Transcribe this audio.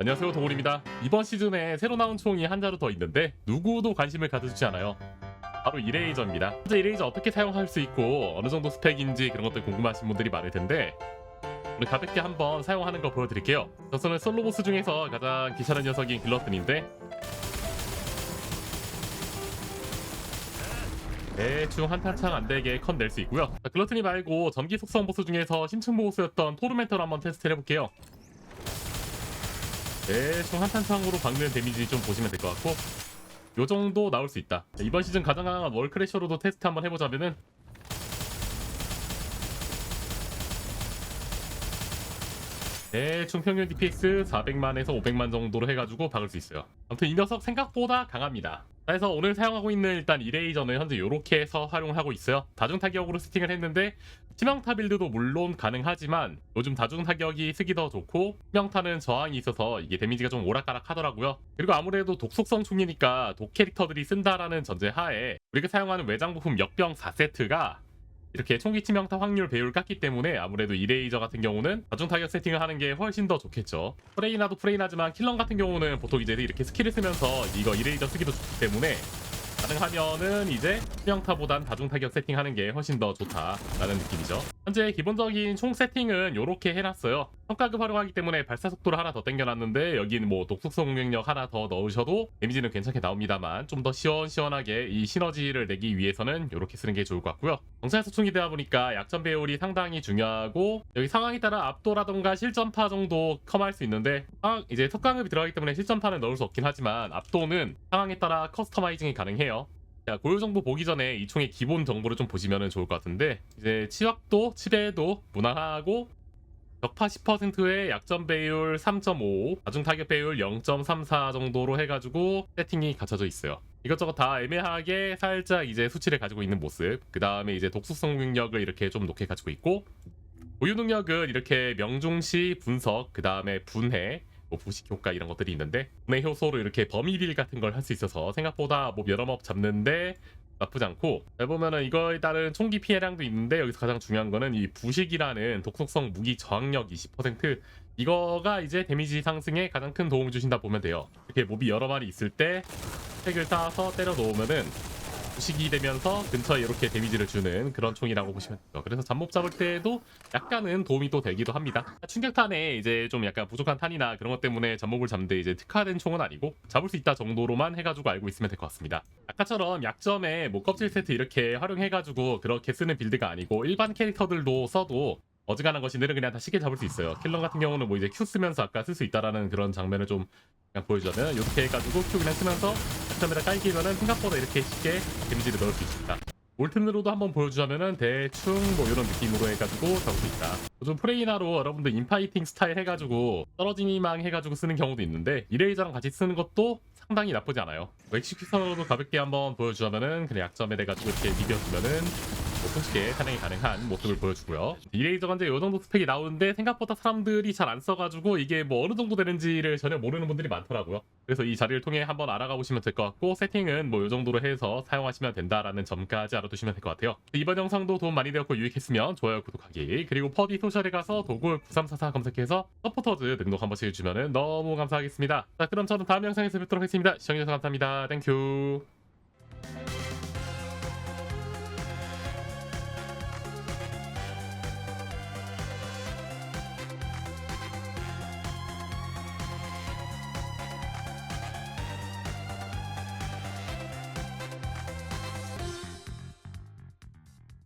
안녕하세요, 동훈입니다. 이번 시즌에 새로 나온 총이 한 자루 더 있는데 누구도 관심을 가져주지 않아요. 바로 이레이저입니다. 현재 이레이저 어떻게 사용할 수 있고 어느 정도 스펙인지 그런 것들 궁금하신 분들이 많을 텐데 오늘 가볍게 한번 사용하는 거 보여드릴게요. 저는 솔로 보스 중에서 가장 귀찮은 녀석인 글러튼인데 대충 한탄창 안되게 컷 낼 수 있고요. 글러튼이 말고 전기 속성 보스 중에서 심층 보스였던 토르멘터를 한번 테스트를 해볼게요. 대충 한탄창으로 박는 데미지 좀 보시면 될 것 같고 요정도 나올 수 있다. 이번 시즌 가장 강한 월크래셔로도 테스트 한번 해보자면은 대충 평균 DPS 400만에서 500만 정도로 해가지고 박을 수 있어요. 아무튼 이 녀석 생각보다 강합니다. 그래서 오늘 사용하고 있는 일단 이레이저는 현재 이렇게 해서 활용하고 있어요. 다중타격으로 세팅을 했는데 치명타 빌드도 물론 가능하지만 요즘 다중타격이 쓰기 더 좋고 치명타는 저항이 있어서 이게 데미지가 좀 오락가락 하더라고요. 그리고 아무래도 독속성 총이니까 독 캐릭터들이 쓴다라는 전제 하에 우리가 사용하는 외장 부품 역병 4세트가 이렇게 총기 치명타 확률 배율을 깎기 때문에 아무래도 이레이저 같은 경우는 다중타격 세팅을 하는 게 훨씬 더 좋겠죠. 프레이나도 프레이나지만 킬런 같은 경우는 보통 이제 이렇게 스킬을 쓰면서 이거 이레이저 쓰기도 좋기 때문에 가능하면은 이제 치명타보단 다중타격 세팅하는 게 훨씬 더 좋다라는 느낌이죠. 현재 기본적인 총 세팅은 이렇게 해놨어요. 성과급 활용하기 때문에 발사 속도를 하나 더 당겨놨는데 여기는 뭐 독속성 공격력 하나 더 넣으셔도 데미지는 괜찮게 나옵니다만 좀 더 시원시원하게 이 시너지를 내기 위해서는 이렇게 쓰는 게 좋을 것 같고요. 정찰 소총이 되다 보니까 약점 배율이 상당히 중요하고 여기 상황에 따라 압도라던가 실전파 정도 컴할 수 있는데 이제 특강급이 들어가기 때문에 실전파는 넣을 수 없긴 하지만 압도는 상황에 따라 커스터마이징이 가능해요. 자, 고요 정보 보기 전에 이 총의 기본 정보를 좀 보시면 좋을 것 같은데 이제 치확도, 치배도 무난하고 격파 10%에 약점 배율 3.5, 다중 타격 배율 0.34 정도로 해가지고 세팅이 갖춰져 있어요. 이것저것 다 애매하게 살짝 이제 수치를 가지고 있는 모습. 그 다음에 이제 독수성 능력을 이렇게 좀 높게 가지고 있고 고유 능력은 이렇게 명중시, 분석, 그 다음에 분해, 뭐 부식 효과 이런 것들이 있는데 분해 효소로 이렇게 범위딜 같은 걸 할 수 있어서 생각보다 뭐 여러 몹 잡는데 나쁘지 않고 잘 보면은 이거에 따른 총기 피해량도 있는데 여기서 가장 중요한 거는 이 부식이라는 독속성 무기 저항력 20% 이거가 이제 데미지 상승에 가장 큰 도움을 주신다 보면 돼요. 이렇게 몹이 여러 마리 있을 때 핵을 따서 때려 놓으면은 부식이 되면서 근처에 이렇게 데미지를 주는 그런 총이라고 보시면 돼요. 그래서 잡몹 잡을 때에도 약간은 도움이 또 되기도 합니다. 충격탄에 이제 좀 약간 부족한 탄이나 그런 것 때문에 잡몹을 잡는데 이제 특화된 총은 아니고 잡을 수 있다 정도로만 해가지고 알고 있으면 될 것 같습니다. 아까처럼 약점에 뭐 껍질 세트 이렇게 활용해가지고 그렇게 쓰는 빌드가 아니고 일반 캐릭터들도 써도 어지간한 것이들은 그냥 다 쉽게 잡을 수 있어요. 킬러 같은 경우는 뭐 이제 Q 쓰면서 아까 쓸 수 있다라는 그런 장면을 좀 그냥 보여주자면 이렇게 해가지고 Q 그냥 쓰면서 약점에다 깔기면은 생각보다 이렇게 쉽게 데미지를 넣을 수 있습니다. 몰튼으로도 한번 보여주자면은 대충 뭐 이런 느낌으로 해가지고 잡을 수 있다. 요즘 프레이나로 여러분들 인파이팅 스타일 해가지고 떨어지니망 해가지고 쓰는 경우도 있는데 이레이저랑 같이 쓰는 것도 상당히 나쁘지 않아요. 엑시큐션으로도 가볍게 한번 보여주자면은 그냥 약점에 대가지고 이렇게 비벼주면은 손쉽게 사냥이 가능한 모습을 보여주고요. 이레이저가 이제 요정도 스펙이 나오는데 생각보다 사람들이 잘 안 써가지고 이게 뭐 어느 정도 되는지를 전혀 모르는 분들이 많더라고요. 그래서 이 자리를 통해 한번 알아가 보시면 될 것 같고 세팅은 뭐 요정도로 해서 사용하시면 된다라는 점까지 알아두시면 될 것 같아요. 이번 영상도 도움 많이 되었고 유익했으면 좋아요, 구독하기 그리고 퍼디 소셜에 가서 도굴 9344 검색해서 서포터즈 등록 한 번씩 해주면 너무 감사하겠습니다. 자, 그럼 저는 다음 영상에서 뵙도록 하겠습니다. 시청해주셔서 감사합니다. 땡큐.